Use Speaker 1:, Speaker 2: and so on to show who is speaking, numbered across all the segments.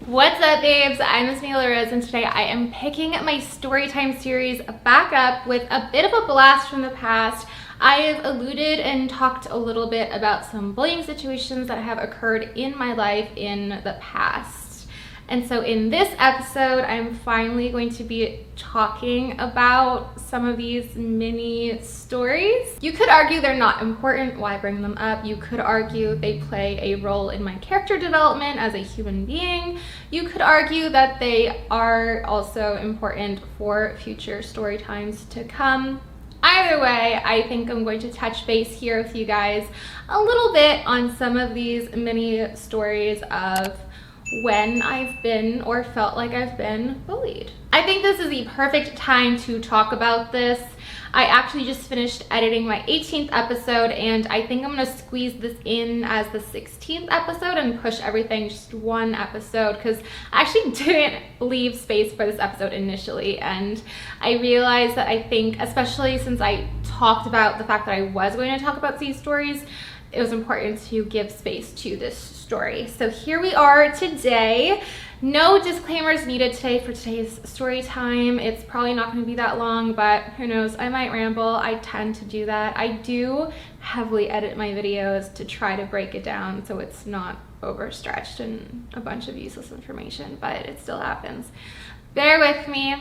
Speaker 1: What's up, babes? I'm Miss Mila Rose, and today I am picking my Storytime series back up with a bit of a blast from the past. I have alluded and talked a little bit about some bullying situations that have occurred in my life in the past. And so in this episode, I'm finally going to be talking about some of these mini stories. You could argue they're not important. Why bring them up? You could argue they play a role in my character development as a human being. You could argue that they are also important for future story times to come. Either way, I think I'm going to touch base here with you guys a little bit on some of these mini stories of when I've been or felt like I've been bullied. I think this is the perfect time to talk about this. I actually just finished editing my 18th episode, and I think I'm gonna squeeze this in as the 16th episode and push everything just one episode, because I actually didn't leave space for this episode initially, and I realized that I think, especially since I talked about the fact that I was going to talk about these stories, it was important to give space to this story. So here we are today. No disclaimers needed today for today's story time. It's probably not going to be that long, but who knows, I might ramble. I tend to do that. I do heavily edit my videos to try to break it down so it's not overstretched and a bunch of useless information, but it still happens. Bear with me.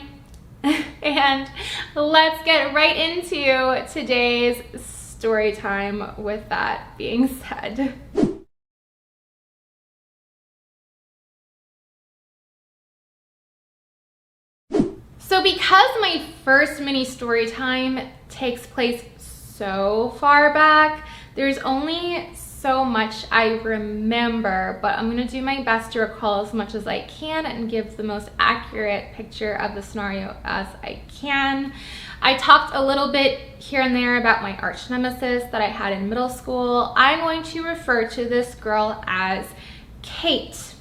Speaker 1: And let's get right into today's story time with that being said. So because my first mini story time takes place so far back, there's only so much I remember, but I'm gonna do my best to recall as much as I can and give the most accurate picture of the scenario as I can. I talked a little bit here and there about my arch nemesis that I had in middle school. I'm going to refer to this girl as Kate.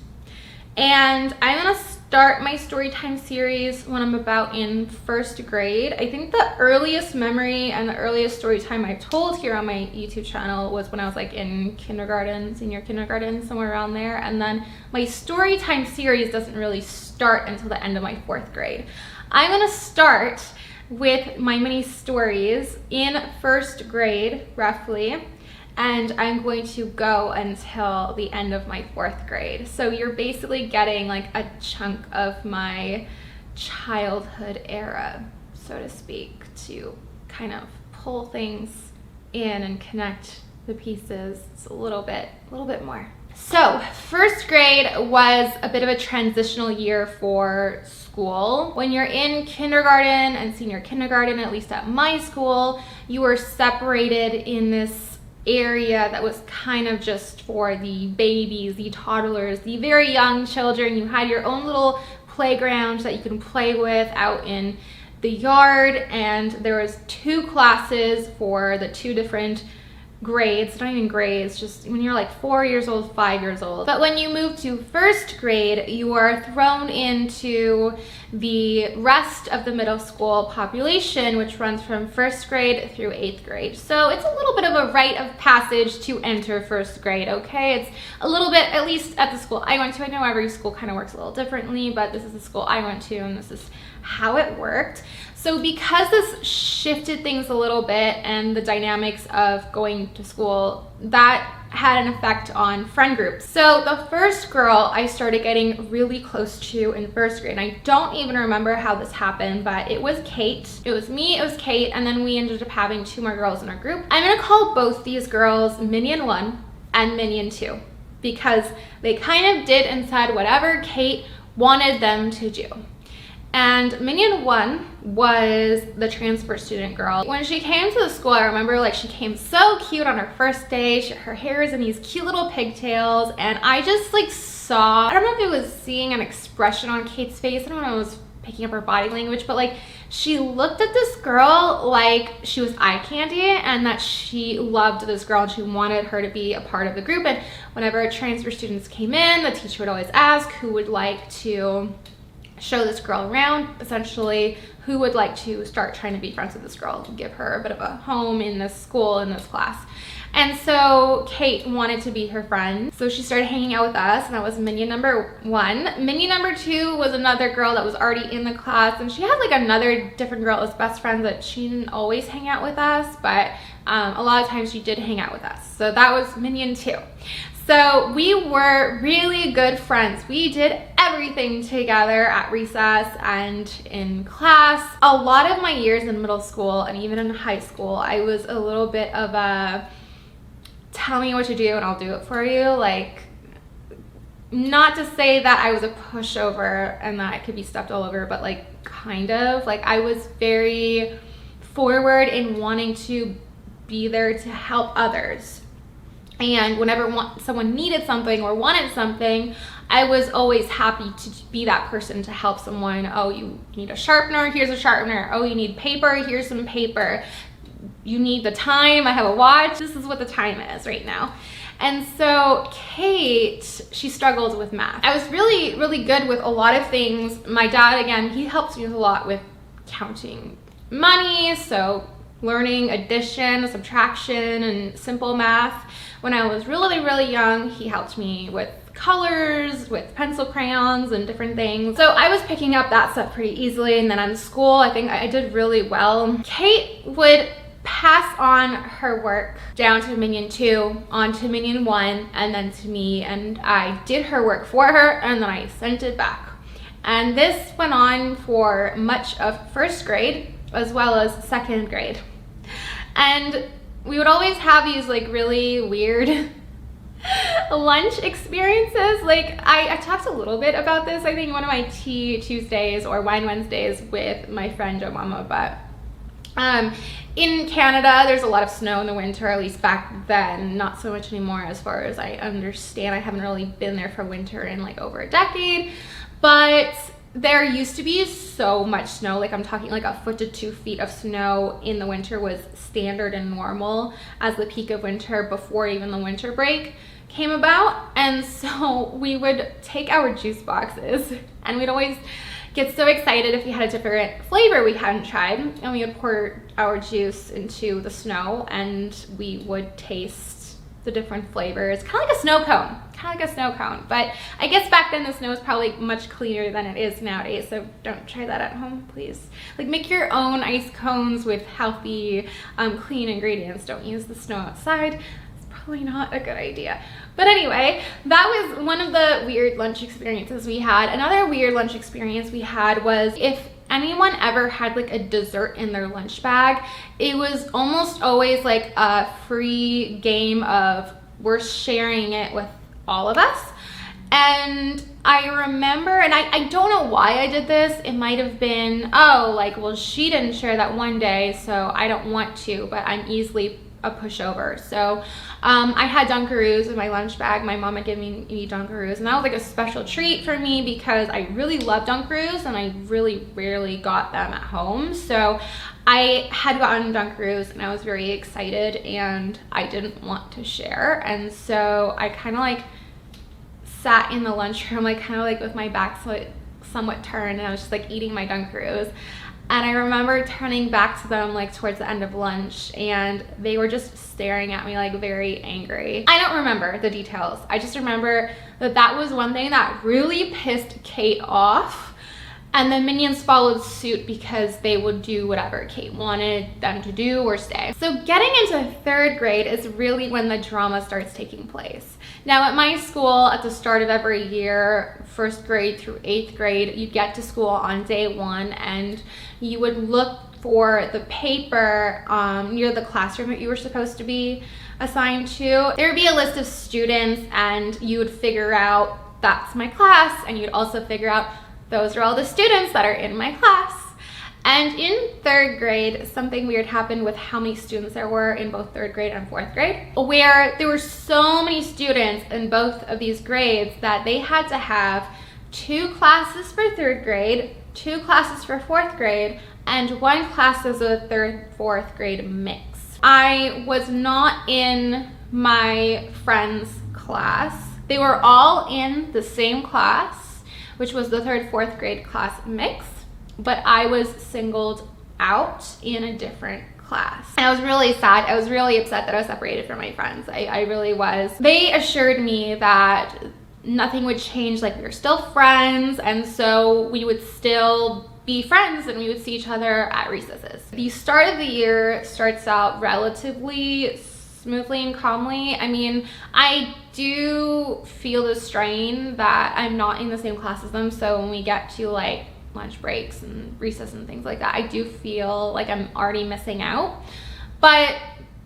Speaker 1: And I'm gonna start my Storytime series when I'm about in first grade. I think the earliest memory and the earliest story time I've told here on my YouTube channel was when I was like in kindergarten, senior kindergarten, somewhere around there. And then my Storytime series doesn't really start until the end of my 4th grade. I'm gonna start with my mini stories in first grade, roughly, and I'm going to go until the end of my 4th grade. So you're basically getting like a chunk of my childhood era, so to speak, to kind of pull things in and connect the pieces a little bit more. So first grade was a bit of a transitional year for school. When you're in kindergarten and senior kindergarten, at least at my school, you were separated in this area that was kind of just for the babies, the toddlers, the very young children. You had your own little playground that you can play with out in the yard, and there was 2 classes for the 2 different grades, not even grades, just when you're like 4 years old, 5 years old. But when you move to first grade, you are thrown into the rest of the middle school population, which runs from first grade through 8th grade. So it's a little bit of a rite of passage to enter first grade, okay? It's a little bit, at least at the school I went to. I know every school kind of works a little differently, but this is the school I went to, and this is how it worked. So because this shifted things a little bit and the dynamics of going to school, that had an effect on friend groups. So the first girl I started getting really close to in first grade, and I don't even remember how this happened, but it was Kate. It was me, it was Kate, and then we ended up having 2 more girls in our group. I'm gonna call both these girls Minion 1 and Minion 2 because they kind of did and said whatever Kate wanted them to do. And Minion 1 was the transfer student girl. When she came to the school, I remember like she came so cute on her first day. Her hair is in these cute little pigtails, and I just like saw, I don't know if it was seeing an expression on Kate's face, I don't know if it was picking up her body language, but like she looked at this girl like she was eye candy, and that she loved this girl and she wanted her to be a part of the group. And whenever transfer students came in, the teacher would always ask who would like to show this girl around, essentially. Who would like to start trying to be friends with this girl, give her a bit of a home in this school, in this class. And so Kate wanted to be her friend. So she started hanging out with us, and that was minion number 1. Minion number 2 was another girl that was already in the class, and she had like another different girl as best friend that she didn't always hang out with us, but a lot of times she did hang out with us. So that was minion 2. So we were really good friends. We did everything together at recess and in class. A lot of my years in middle school and even in high school, I was a little bit of a tell me what to do and I'll do it for you. Like, not to say that I was a pushover and that I could be stepped all over, but like kind of. Like, I was very forward in wanting to be there to help others. And whenever someone needed something or wanted something, I was always happy to be that person to help someone. Oh, you need a sharpener? Here's a sharpener. Oh, you need paper? Here's some paper. You need the time? I have a watch. This is what the time is right now. And so Kate, she struggled with math. I was really, really good with a lot of things. My dad, again, he helps me with a lot with counting money, so learning addition, subtraction, and simple math. When I was really, really young, he helped me with colors, with pencil crayons and different things. So I was picking up that stuff pretty easily. And then in school, I think I did really well. Kate would pass on her work down to minion 2, on to minion 1, and then to me. And I did her work for her, and then I sent it back. And this went on for much of 1st grade as well as 2nd grade. And we would always have these like really weird lunch experiences. Like, I talked a little bit about this, I think, one of my Tea Tuesdays or Wine Wednesdays with my friend Jo Mama, but in Canada, there's a lot of snow in the winter, at least back then. Not so much anymore as far as I understand. I haven't really been there for winter in like over a decade, but there used to be so much snow. Like, I'm talking like a foot to 2 feet of snow in the winter was standard and normal as the peak of winter before even the winter break came about. And so we would take our juice boxes and we'd always get so excited if we had a different flavor we hadn't tried, and we would pour our juice into the snow and we would taste the different flavors, kind of like a snow cone, but I guess back then the snow was probably much cleaner than it is nowadays, so don't try that at home, please. Like, make your own ice cones with healthy, clean ingredients. Don't use the snow outside. It's probably not a good idea. But anyway, that was one of the weird lunch experiences we had. Another weird lunch experience we had was if anyone ever had like a dessert in their lunch bag, it was almost always like a free game of we're sharing it with all of us. And I remember, and I don't know why I did this. It might have been, oh, like, well, she didn't share that one day, so I don't want to, but I'm easily a pushover. So I had Dunkaroos in my lunch bag. My mom had given me Dunkaroos, and that was like a special treat for me because I really love Dunkaroos and I really rarely got them at home. So I had gotten Dunkaroos and I was very excited and I didn't want to share. And so I kind of like sat in the lunchroom, like kind of like with my back somewhat turned, and I was just like eating my Dunkaroos. And I remember turning back to them like towards the end of lunch and they were just staring at me like very angry. I don't remember the details. I just remember that that was one thing that really pissed Kate off. And the minions followed suit because they would do whatever Kate wanted them to do or stay. So getting into 3rd grade is really when the drama starts taking place. Now at my school, at the start of every year, 1st grade through 8th grade, you'd get to school on day 1 and you would look for the paper near the classroom that you were supposed to be assigned to. There would be a list of students and you would figure out that's my class, and you'd also figure out those are all the students that are in my class. And in 3rd grade, something weird happened with how many students there were in both 3rd grade and 4th grade, where there were so many students in both of these grades that they had to have 2 classes for 3rd grade, 2 classes for 4th grade, and 1 class as a 3rd, 4th grade mix. I was not in my friend's class. They were all in the same class, which was the 3rd, 4th grade class mix, but I was singled out in a different class. And I was really sad. I was really upset that I was separated from my friends. I really was. They assured me that nothing would change, like we were still friends, and so we would still be friends and we would see each other at recesses. The start of the year starts out relatively smoothly and calmly. I mean, I do feel the strain that I'm not in the same class as them, so when we get to like lunch breaks and recess and things like that, I do feel like I'm already missing out, but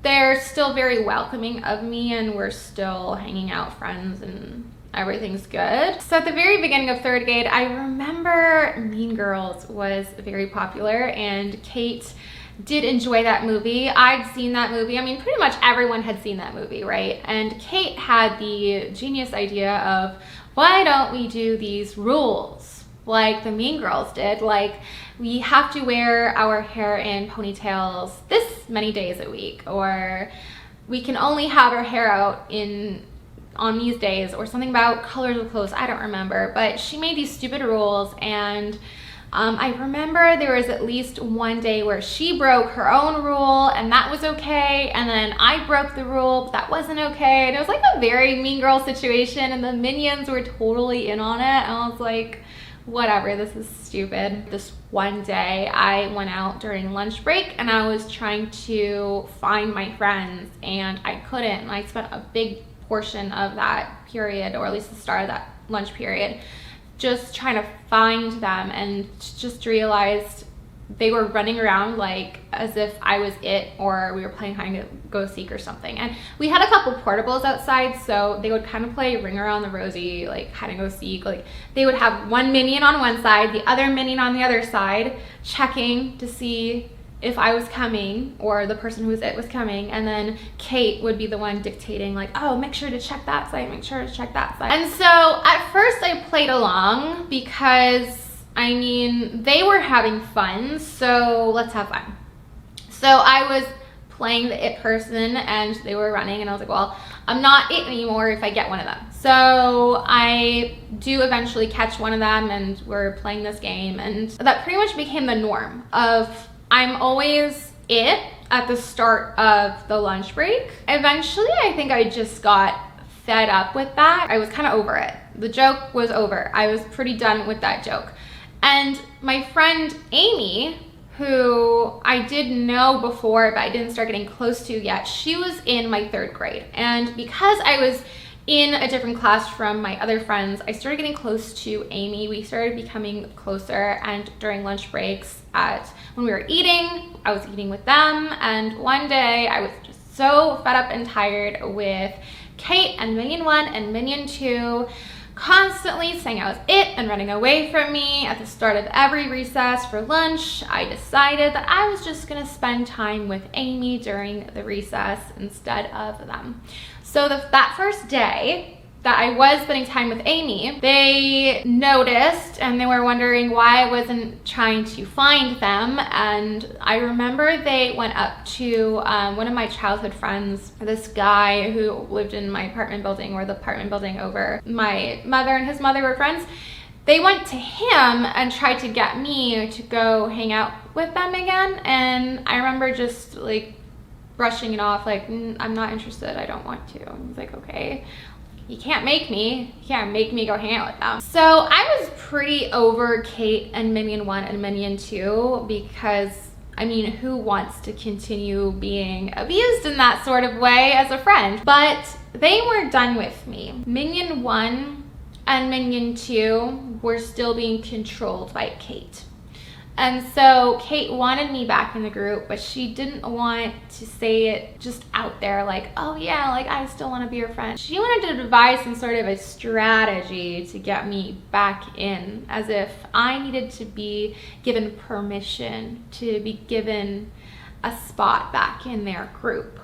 Speaker 1: they're still very welcoming of me and we're still hanging out friends and everything's good. So at the very beginning of 3rd grade, I remember Mean Girls was very popular and Kate did enjoy that movie. I'd seen that movie. I mean, pretty much everyone had seen that movie, right? And Kate had the genius idea of, why don't we do these rules like the Mean Girls did? Like, we have to wear our hair in ponytails this many days a week, or we can only have our hair out on these days, or something about colors of clothes. I don't remember, but she made these stupid rules, and I remember there was at least one day where she broke her own rule and that was okay, and then I broke the rule but that wasn't okay, and it was like a very Mean Girl situation, and the minions were totally in on it, and I was like, whatever, this is stupid. This one day I went out during lunch break and I was trying to find my friends and I couldn't, and I spent a big portion of that period, or at least the start of that lunch period, just trying to find them, and just realized they were running around like as if I was it, or we were playing hide and go seek or something. And we had a couple portables outside, so they would kind of play Ring Around the Rosie, like hide and go seek. Like they would have one minion on one side, the other minion on the other side, checking to see if I was coming or the person who was it was coming, and then Kate would be the one dictating like, oh, make sure to check that side, make sure to check that side. And so at first I played along because, I mean, they were having fun, so let's have fun. So I was playing the it person and they were running, and I was like, well, I'm not it anymore if I get one of them. So I do eventually catch one of them and we're playing this game, and that pretty much became the norm of I'm always it at the start of the lunch break. Eventually, I think I just got fed up with that. I was kind of over it. The joke was over. I was pretty done with that joke. And my friend Amy, who I did know before, but I didn't start getting close to yet, she was in my 3rd grade. And because I was in a different class from my other friends, I started getting close to Amy. We started becoming closer, and during lunch breaks when we were eating, I was eating with them, and one day I was just so fed up and tired with Kate and Minion 1 and Minion 2 constantly saying I was it and running away from me at the start of every recess for lunch. I decided that I was just gonna spend time with Amy during the recess instead of them. So that first day that I was spending time with Amy, they noticed and they were wondering why I wasn't trying to find them. And I remember they went up to one of my childhood friends, this guy who lived in my apartment building, or the apartment building over my mother and his mother were friends. They went to him and tried to get me to go hang out with them again. And I remember just like brushing it off, like, I'm not interested, I don't want to. I was like, okay. You can't make me go hang out with them. So I was pretty over Kate and Minion 1 and Minion 2 because, I mean, who wants to continue being abused in that sort of way as a friend? But they were done with me. Minion 1 and Minion 2 were still being controlled by Kate. And so Kate wanted me back in the group, but she didn't want to say it just out there like, oh yeah, like I still want to be your friend. She wanted to devise some sort of a strategy to get me back in, as if I needed to be given permission to be given a spot back in their group.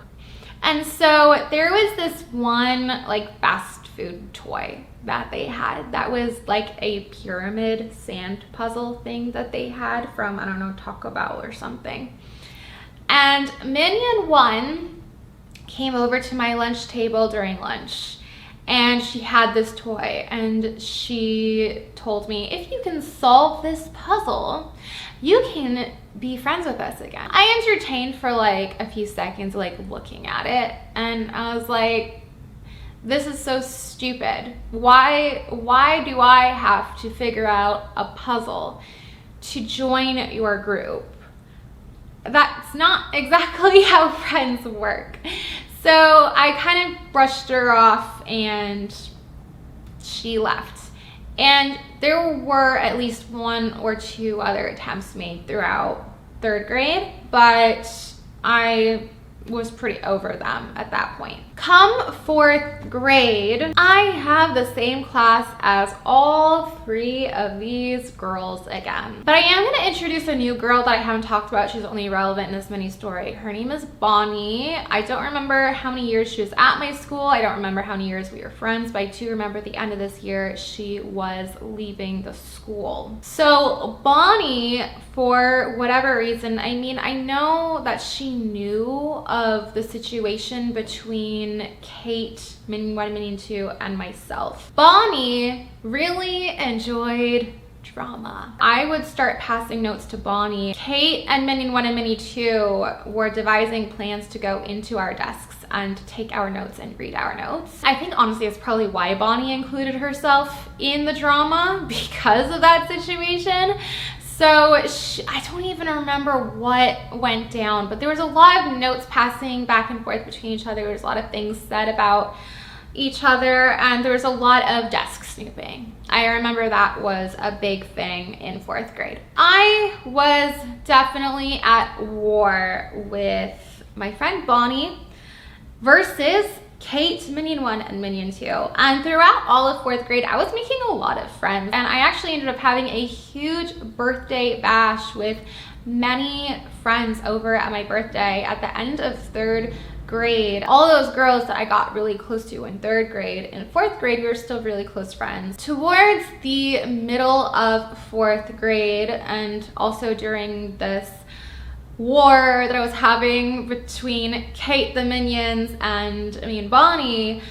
Speaker 1: And so there was this one like fast food toy that they had that was like a pyramid sand puzzle thing that they had from, I don't know, Taco Bell or something. And Minion 1 came over to my lunch table during lunch, and she had this toy, and she told me, if you can solve this puzzle, you can be friends with us again. I entertained for like a few seconds, like looking at it, and I was like, this is so stupid. Why do I have to figure out a puzzle to join your group? That's not exactly how friends work. So I kind of brushed her off and she left. And there were at least 1 or 2 other attempts made throughout 3rd grade, but I was pretty over them at that point. Come 4th grade, I have the same class as all 3 of these girls again. But I am going to introduce a new girl that I haven't talked about. She's only relevant in this mini story. Her name is Bonnie. I don't remember how many years she was at my school. I don't remember how many years we were friends, but I do remember at the end of this year, she was leaving the school. So Bonnie, for whatever reason, I mean, I know that she knew of the situation between Kate, Minion 1 and Minion 2, and myself. Bonnie really enjoyed drama. I would start passing notes to Bonnie. Kate and Minion 1 and Minion 2 were devising plans to go into our desks and take our notes and read our notes. I think honestly it's probably why Bonnie included herself in the drama, because of that situation. So I don't even remember what went down, but there was a lot of notes passing back and forth between each other. There was a lot of things said about each other, and there was a lot of desk snooping. I remember that was a big thing in 4th grade. I was definitely at war with my friend Bonnie versus Kate, Minion 1 and Minion 2. And throughout all of 4th grade, I was making a lot of friends. And I actually ended up having a huge birthday bash with many friends over at my birthday at the end of 3rd grade. All those girls that I got really close to in 3rd grade. In 4th grade, we were still really close friends. Towards the middle of 4th grade, and also during this war that I was having between Kate the Minions and me and Bonnie,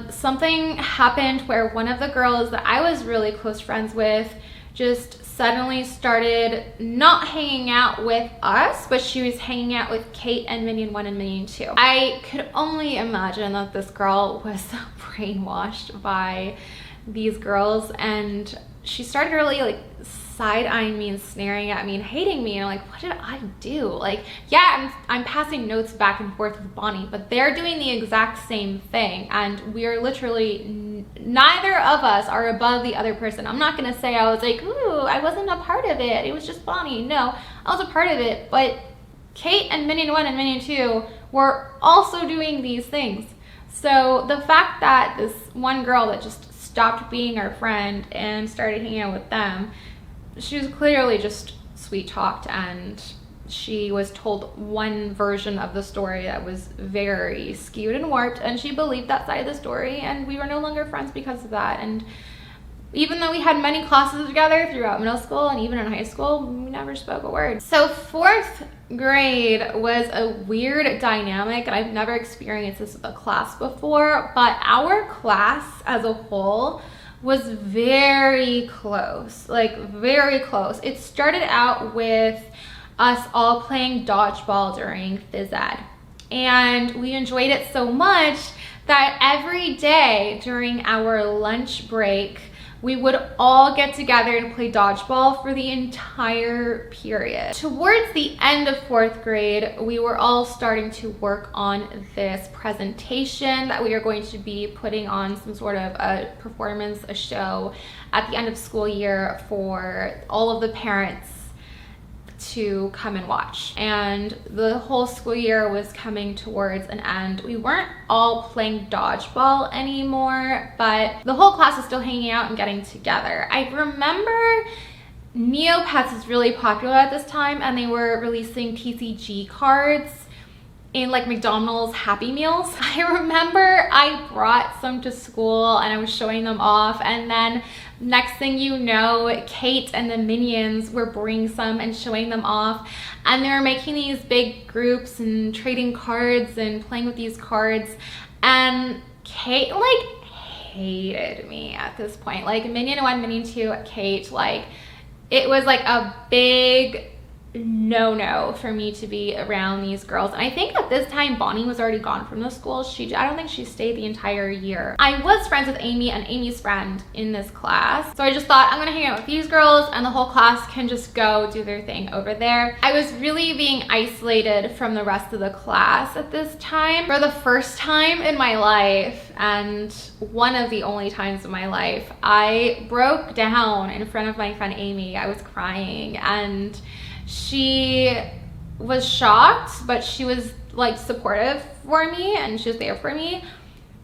Speaker 1: something happened where one of the girls that I was really close friends with just suddenly started not hanging out with us, but she was hanging out with Kate and Minion 1 and Minion 2. I could only imagine that this girl was brainwashed by these girls, and she started really like side-eyeing me and snaring at me and hating me, and I'm like, what did I do? Like, yeah, I'm passing notes back and forth with Bonnie, but they're doing the exact same thing, and we are literally, neither of us are above the other person. I'm not gonna say I was like, ooh, I wasn't a part of it, it was just Bonnie. No, I was a part of it, but Kate and Minion 1 and Minion 2 were also doing these things. So the fact that this one girl that just stopped being our friend and started hanging out with them, she was clearly just sweet talked, and she was told one version of the story that was very skewed and warped, and she believed that side of the story, and we were no longer friends because of that. And even though we had many classes together throughout middle school and even in high school, we never spoke a word. So 4th grade was a weird dynamic, and I've never experienced this with a class before, but our class as a whole was very close, like very close. It started out with us all playing dodgeball during phys ed, and we enjoyed it so much that every day during our lunch break, we would all get together and play dodgeball for the entire period. Towards the end of 4th grade, we were all starting to work on this presentation that we are going to be putting on some sort of a performance, a show at the end of school year for all of the parents to come and watch. And the whole school year was coming towards an end. We weren't all playing dodgeball anymore, but the whole class was still hanging out and getting together. I remember Neopets was really popular at this time, and they were releasing TCG cards in like McDonald's Happy Meals. I remember I brought some to school and I was showing them off, and then next thing you know, Kate and the Minions were bringing some and showing them off, and they were making these big groups and trading cards and playing with these cards, and Kate like hated me at this point. Like Minion 1, Minion 2, Kate, like it was like a big no for me to be around these girls. And I think at this time Bonnie was already gone from the school. I don't think she stayed the entire year. I was friends with Amy and Amy's friend in this class, so I just thought I'm gonna hang out with these girls and the whole class can just go do their thing over there. I was really being isolated from the rest of the class at this time. For the first time in my life, and one of the only times in my life, I broke down in front of my friend Amy. I was crying and she was shocked, but she was like supportive for me and she was there for me.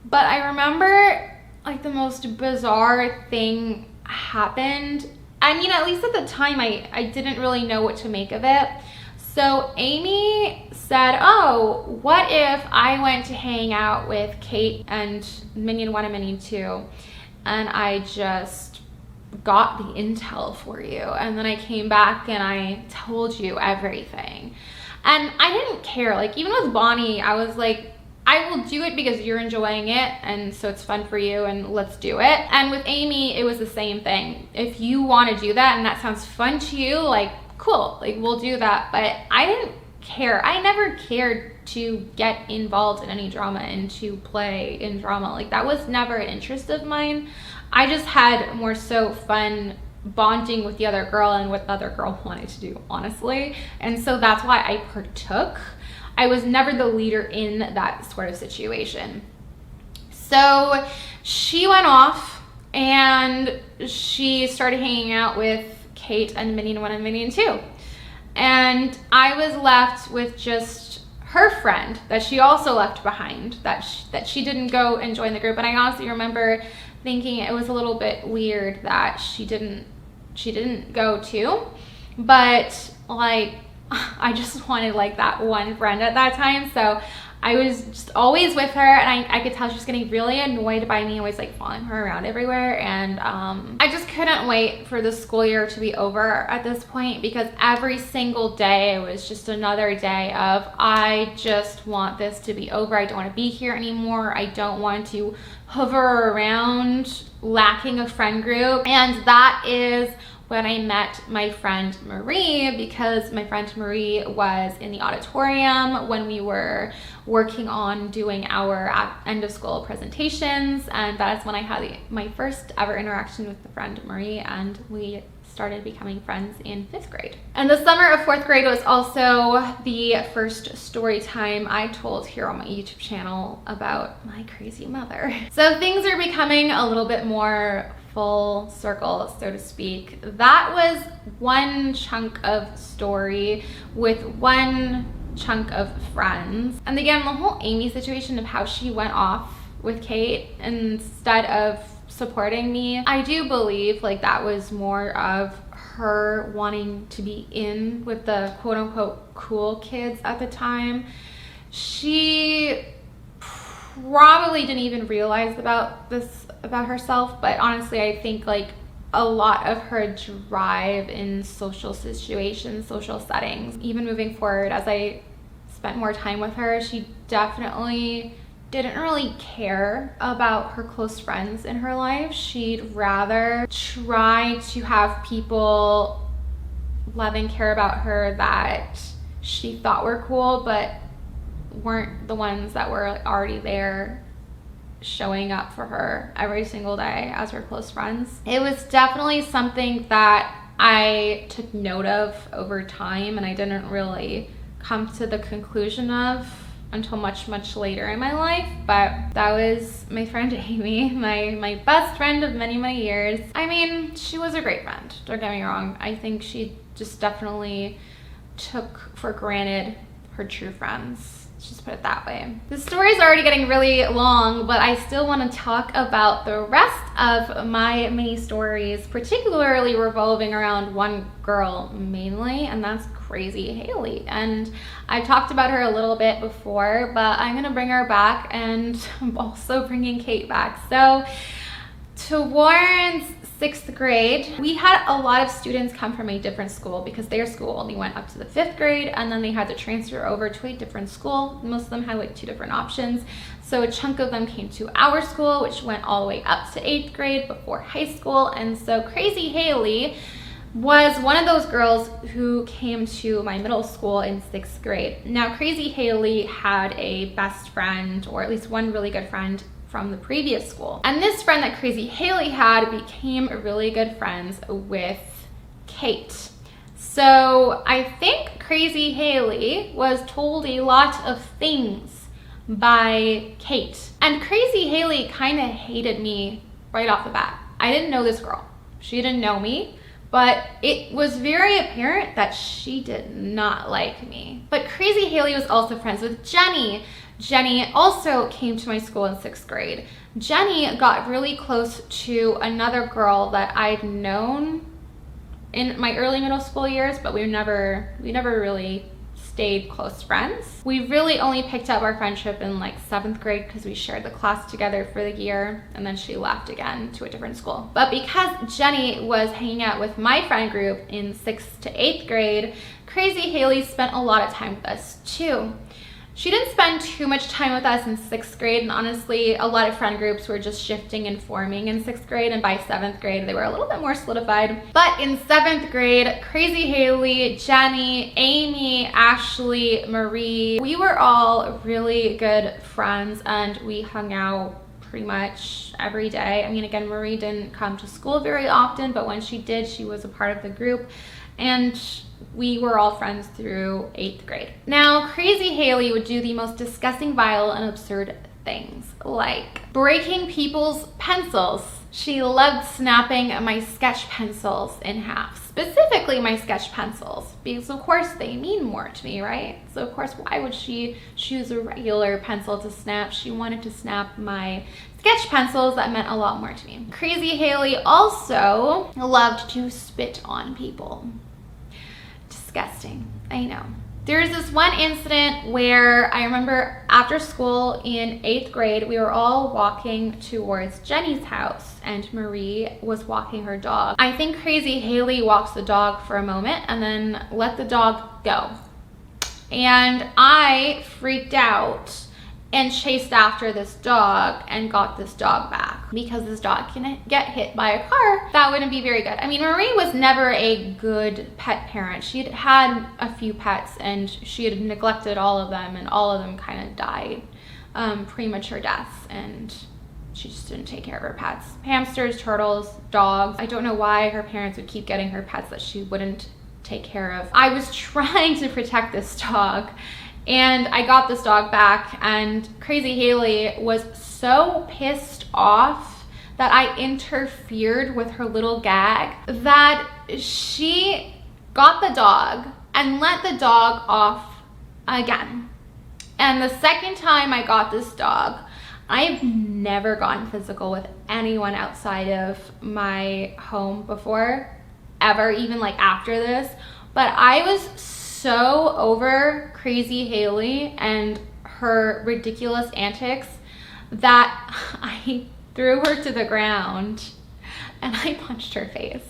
Speaker 1: But I remember like the most bizarre thing happened. I mean, at least at the time, I didn't really know what to make of it. So Amy said, oh, what if I went to hang out with Kate and Minion 1 and Minion 2 and I just got the intel for you, and then I came back and I told you everything. And I didn't care. Like even with Bonnie, I was like, I will do it because you're enjoying it and so it's fun for you and let's do it. And with Amy, it was the same thing. If you want to do that and that sounds fun to you, like cool, like we'll do that. But I didn't care. I never cared to get involved in any drama and to play in drama. Like that was never an interest of mine. I just had more so fun bonding with the other girl and what the other girl wanted to do, honestly. And so that's why I partook. I was never the leader in that sort of situation. So she went off and she started hanging out with Kate and Minion 1 and Minion 2. And I was left with just her friend that she also left behind, that she didn't go and join the group. And I honestly remember thinking it was a little bit weird that she didn't go too, but like I just wanted like that one friend at that time. So I was just always with her, and I could tell she was getting really annoyed by me always like following her around everywhere. And I just couldn't wait for the school year to be over at this point, because every single day it was just another day of I just want this to be over. I don't want to be here anymore. I don't want to hover around lacking a friend group. And that is when I met my friend Marie, because my friend Marie was in the auditorium when we were working on doing our end of school presentations, and that is when I had my first ever interaction with the friend Marie, and we started becoming friends in 5th grade. And the summer of 4th grade was also the first story time I told here on my YouTube channel about my crazy mother. So things are becoming a little bit more full circle, so to speak. That was one chunk of story with one chunk of friends. And again, the whole Amy situation of how she went off with Kate instead of supporting me, I do believe like that was more of her wanting to be in with the quote-unquote cool kids at the time. She probably didn't even realize about this about herself, but honestly I think like a lot of her drive in social situations, social settings, even moving forward as I spent more time with her, she definitely didn't really care about her close friends in her life. She'd rather try to have people love and care about her that she thought were cool but weren't the ones that were already there showing up for her every single day as her close friends. It was definitely something that I took note of over time, and I didn't really come to the conclusion of until much later in my life. But that was my friend Amy, my best friend of many years. I mean, she was a great friend, don't get me wrong. I think she just definitely took for granted her true friends. Just put it that way. The story's already getting really long, but I still want to talk about the rest of my mini stories, particularly revolving around one girl mainly, and that's Crazy Haley. And I've talked about her a little bit before, but I'm gonna bring her back, and I'm also bringing Kate back. So towards 6th grade, we had a lot of students come from a different school because their school only went up to the 5th grade, and then they had to transfer over to a different school. Most of them had like 2 different options. So a chunk of them came to our school, which went all the way up to 8th grade before high school. And so Crazy Haley was one of those girls who came to my middle school in 6th grade. Now, Crazy Haley had a best friend, or at least one really good friend, from the previous school. And this friend that Crazy Haley had became really good friends with Kate. So I think Crazy Haley was told a lot of things by Kate. And Crazy Haley kind of hated me right off the bat. I didn't know this girl. She didn't know me, but it was very apparent that she did not like me. But Crazy Haley was also friends with Jenny. Jenny also came to my school in 6th grade. Jenny got really close to another girl that I'd known in my early middle school years, but we never really stayed close friends. We really only picked up our friendship in like 7th grade because we shared the class together for the year, and then she left again to a different school. But because Jenny was hanging out with my friend group in 6th to 8th grade, Crazy Haley spent a lot of time with us too. She didn't spend too much time with us in 6th grade, and honestly, a lot of friend groups were just shifting and forming in 6th grade, and by 7th grade, they were a little bit more solidified. But in 7th grade, Crazy Haley, Jenny, Amy, Ashley, Marie, we were all really good friends, and we hung out pretty much every day. I mean, again, Marie didn't come to school very often, but when she did, she was a part of the group, and we were all friends through 8th grade. Now, Crazy Haley would do the most disgusting, vile, and absurd things, like breaking people's pencils. She loved snapping my sketch pencils in half, specifically my sketch pencils, because of course they mean more to me, right? So of course, why would she choose a regular pencil to snap? She wanted to snap my sketch pencils that meant a lot more to me. Crazy Haley also loved to spit on people. Disgusting, I know. There's this one incident where I remember after school in 8th grade, we were all walking towards Jenny's house and Marie was walking her dog. I think Crazy Haley walks the dog for a moment and then let the dog go. And I freaked out and chased after this dog and got this dog back, because this dog can get hit by a car. That wouldn't be very good. I mean, Marie was never a good pet parent. She'd had a few pets and she had neglected all of them, and all of them kind of died premature deaths, and she just didn't take care of her pets. Hamsters, turtles, dogs. I don't know why her parents would keep getting her pets that she wouldn't take care of. I was trying to protect this dog, and I got this dog back, and Crazy Haley was so pissed off that I interfered with her little gag that she got the dog and let the dog off again. And the second time I got this dog, I've never gotten physical with anyone outside of my home before, ever, even like after this. But I was so over Crazy Haley and her ridiculous antics that I threw her to the ground and I punched her face.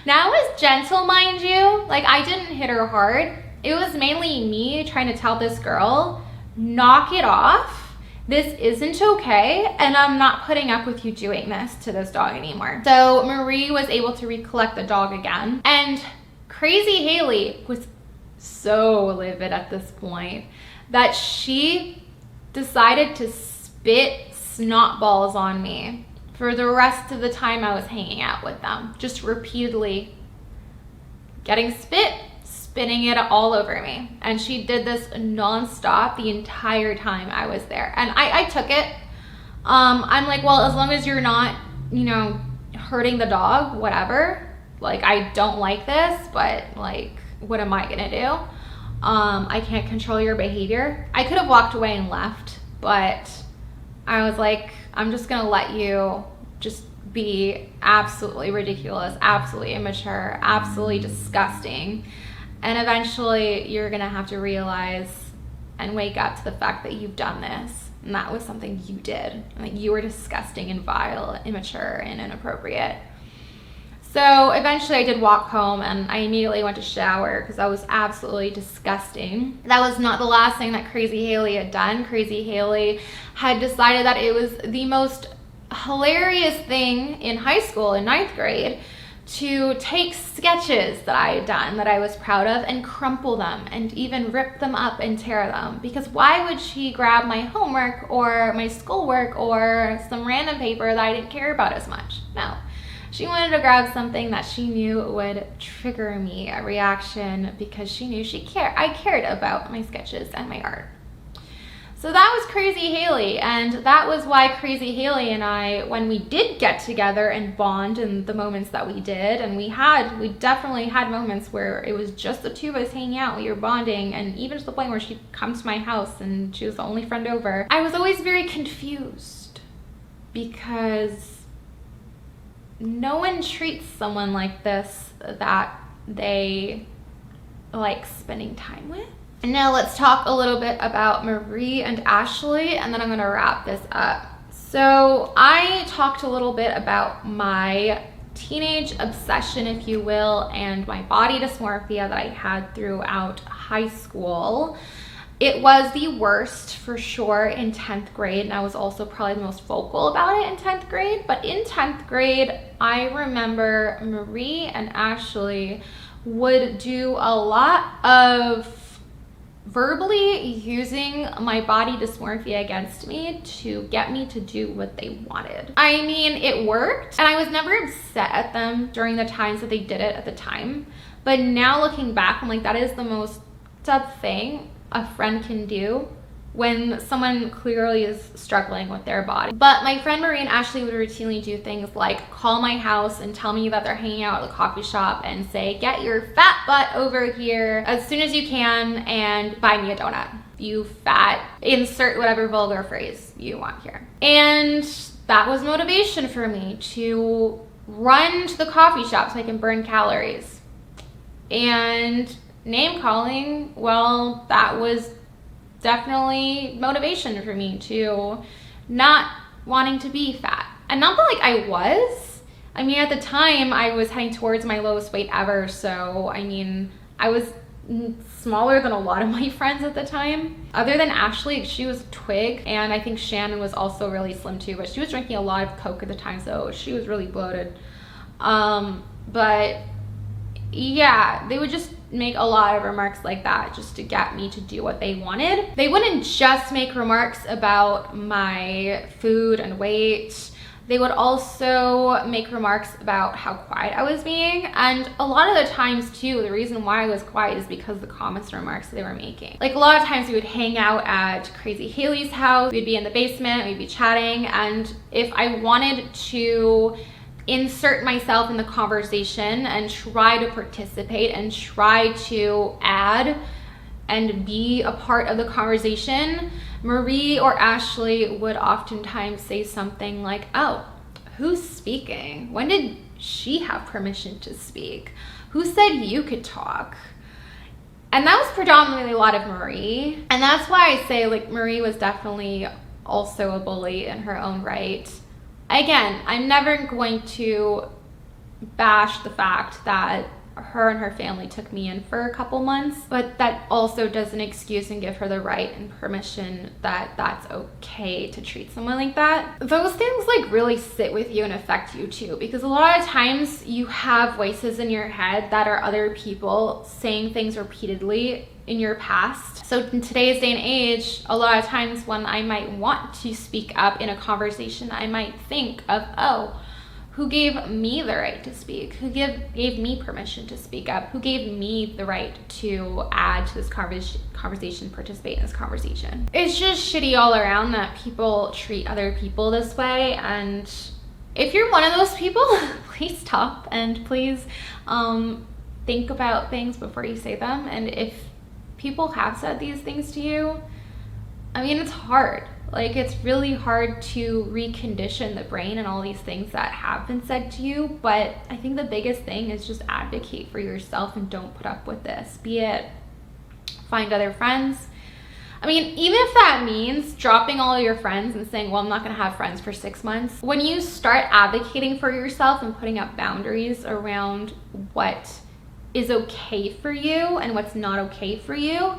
Speaker 1: Now, it was gentle, mind you. Like, I didn't hit her hard. It was mainly me trying to tell this girl, knock it off. This isn't okay, and I'm not putting up with you doing this to this dog anymore. So Marie was able to recollect the dog again, and Crazy Haley was so livid at this point that she decided to spit snot balls on me for the rest of the time I was hanging out with them. Just repeatedly getting spit, spitting it all over me. And she did this nonstop the entire time I was there. And I took it. I'm like, well, as long as you're not, you know, hurting the dog, whatever. Like, I don't like this, but like, what am I gonna do? I can't control your behavior. I could have walked away and left, but I was like, I'm just gonna let you just be absolutely ridiculous, absolutely immature, absolutely disgusting. And eventually you're gonna have to realize and wake up to the fact that you've done this and that was something you did. Like, you were disgusting and vile, immature and inappropriate. So eventually I did walk home, and I immediately went to shower because that was absolutely disgusting. That was not the last thing that Crazy Haley had done. Crazy Haley had decided that it was the most hilarious thing in high school, in 9th grade, to take sketches that I had done that I was proud of and crumple them and even rip them up and tear them. Because why would she grab my homework or my schoolwork or some random paper that I didn't care about as much? No. She wanted to grab something that she knew would trigger me, a reaction, because she knew I cared about my sketches and my art. So that was Crazy Haley, and that was why Crazy Haley and I, when we did get together and bond in the moments that we did, and we definitely had moments where it was just the two of us hanging out, we were bonding, and even to the point where she'd come to my house and she was the only friend over. I was always very confused because no one treats someone like this that they like spending time with. And now let's talk a little bit about Marie and Ashley, and then I'm gonna wrap this up. So I talked a little bit about my teenage obsession, if you will, and my body dysmorphia that I had throughout high school. It was the worst for sure in 10th grade, and I was also probably the most vocal about it in 10th grade. But in 10th grade, I remember Marie and Ashley would do a lot of verbally using my body dysmorphia against me to get me to do what they wanted. I mean, it worked, and I was never upset at them during the times that they did it at the time. But now looking back, I'm like, that is the most tough thing a friend can do when someone clearly is struggling with their body. But my friend Marie and Ashley would routinely do things like call my house and tell me that they're hanging out at the coffee shop and say, get your fat butt over here as soon as you can and buy me a donut. You fat, insert whatever vulgar phrase you want here. And that was motivation for me to run to the coffee shop so I can burn calories. And name calling, well, that was definitely motivation for me to not wanting to be fat. And not that like I was. I mean, at the time I was heading towards my lowest weight ever. So, I mean, I was smaller than a lot of my friends at the time. Other than Ashley, she was a twig. And I think Shannon was also really slim too, but she was drinking a lot of Coke at the time. So she was really bloated. But yeah, they would just make a lot of remarks like that just to get me to do what they wanted. They wouldn't just make remarks about my food and weight. They would also make remarks about how quiet I was being. And a lot of the times too, the reason why I was quiet is because of the comments and remarks they were making. Like, a lot of times we would hang out at Crazy Haley's house. We'd be in the basement, we'd be chatting. And if I wanted to insert myself in the conversation and try to participate and try to add and be a part of the conversation, Marie or Ashley would oftentimes say something like, oh, who's speaking? When did she have permission to speak? Who said you could talk? And that was predominantly a lot of Marie. And that's why I say, like, Marie was definitely also a bully in her own right. Again, I'm never going to bash the fact that her and her family took me in for a couple months, but that also doesn't excuse and give her the right and permission that that's okay to treat someone like that. Those things like really sit with you and affect you too, because a lot of times you have voices in your head that are other people saying things repeatedly in your past. So in today's day and age, a lot of times when I might want to speak up in a conversation, I might think of, oh, who gave me the right to speak? Who gave me permission to speak up? Who gave me the right to add to this conversation, participate in this conversation? It's just shitty all around that people treat other people this way. And if you're one of those people, please stop and please think about things before you say them. And if people have said these things to you, I mean, it's hard. Like, it's really hard to recondition the brain and all these things that have been said to you. But I think the biggest thing is just advocate for yourself and don't put up with this. Be it find other friends, I mean, even if that means dropping all of your friends and saying, well, I'm not gonna have friends for 6 months. When you start advocating for yourself and putting up boundaries around what is okay for you and what's not okay for you,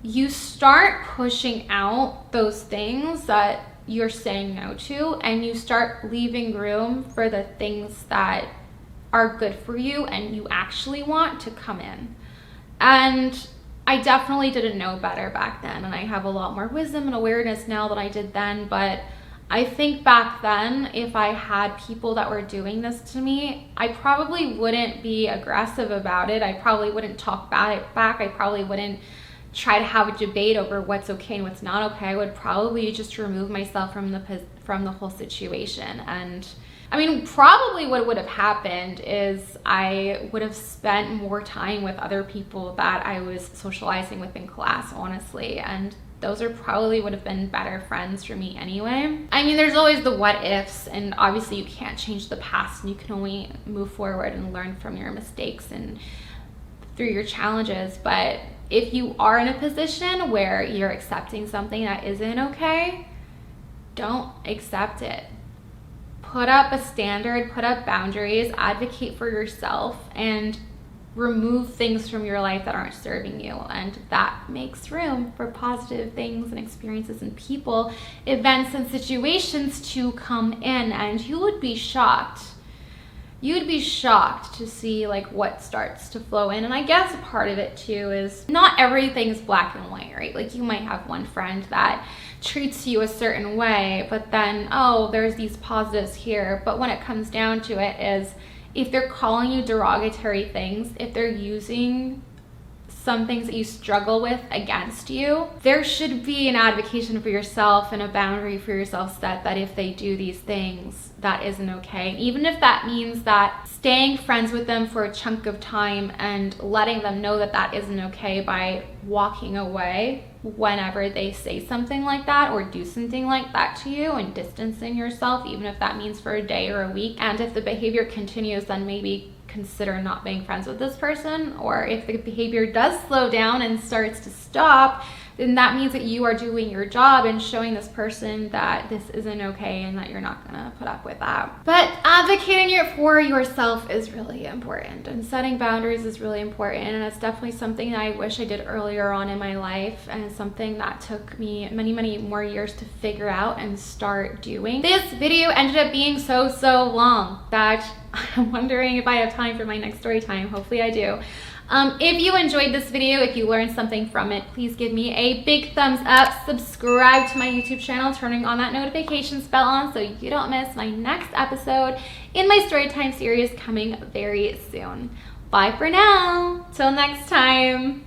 Speaker 1: you start pushing out those things that you're saying no to, and you start leaving room for the things that are good for you and you actually want to come in. And I definitely didn't know better back then, and I have a lot more wisdom and awareness now than I did then. But I think back then, if I had people that were doing this to me, I probably wouldn't be aggressive about it. I probably wouldn't talk back. I probably wouldn't try to have a debate over what's okay and what's not okay. I would probably just remove myself from the whole situation. And I mean, probably what would have happened is I would have spent more time with other people that I was socializing with in class, honestly. And those are probably would have been better friends for me anyway. I mean, there's always the what ifs, and obviously you can't change the past, and you can only move forward and learn from your mistakes and through your challenges. But if you are in a position where you're accepting something that isn't okay, don't accept it. Put up a standard, put up boundaries, advocate for yourself, and remove things from your life that aren't serving you. And that makes room for positive things and experiences and people, events and situations to come in. And you would be shocked. You would be shocked to see like what starts to flow in. And I guess part of it too is not everything's black and white, right? Like you might have one friend that treats you a certain way, but then, oh, there's these positives here. But when it comes down to it is, if they're calling you derogatory things, if they're using some things that you struggle with against you, there should be an advocation for yourself and a boundary for yourself set that if they do these things, that isn't okay. Even if that means that staying friends with them for a chunk of time and letting them know that that isn't okay by walking away whenever they say something like that or do something like that to you, and distancing yourself, even if that means for a day or a week. And if the behavior continues, then maybe consider not being friends with this person. Or if the behavior does slow down and starts to stop, then that means that you are doing your job and showing this person that this isn't okay and that you're not gonna put up with that. But advocating it for yourself is really important, and setting boundaries is really important, and it's definitely something that I wish I did earlier on in my life, and it's something that took me many more years to figure out and start doing. This video ended up being so long that I'm wondering if I have time for my next story time. Hopefully I do. If you enjoyed this video, if you learned something from it, please give me a big thumbs up. Subscribe to my YouTube channel, turning on that notifications bell on so you don't miss my next episode in my Storytime series coming very soon. Bye for now. Till next time.